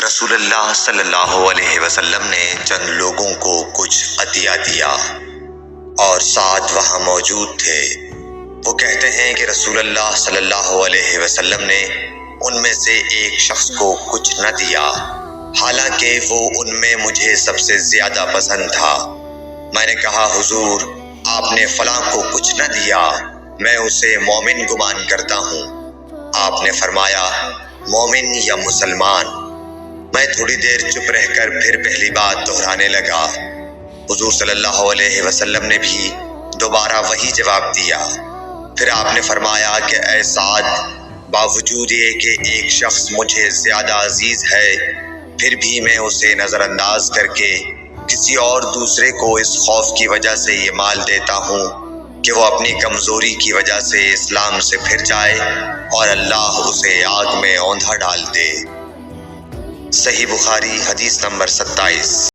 رسول اللہ صلی اللہ علیہ وسلم نے چند لوگوں کو کچھ عطیہ دیا اور ساتھ وہاں موجود تھے۔ وہ کہتے ہیں کہ رسول اللہ صلی اللہ علیہ وسلم نے ان میں سے ایک شخص کو کچھ نہ دیا، حالانکہ وہ ان میں مجھے سب سے زیادہ پسند تھا۔ میں نے کہا حضور، آپ نے فلاں کو کچھ نہ دیا، میں اسے مومن گمان کرتا ہوں۔ آپ نے فرمایا مومن یا مسلمان؟ میں تھوڑی دیر چپ رہ کر پھر پہلی بات دہرانے لگا۔ حضور صلی اللہ علیہ وسلم نے بھی دوبارہ وہی جواب دیا۔ پھر آپ نے فرمایا کہ اے سعد، باوجود یہ کہ ایک شخص مجھے زیادہ عزیز ہے، پھر بھی میں اسے نظر انداز کر کے کسی اور دوسرے کو اس خوف کی وجہ سے یہ مال دیتا ہوں کہ وہ اپنی کمزوری کی وجہ سے اسلام سے پھر جائے اور اللہ اسے آگ میں اوندھا ڈال دے۔ صحیح بخاری حدیث نمبر 27۔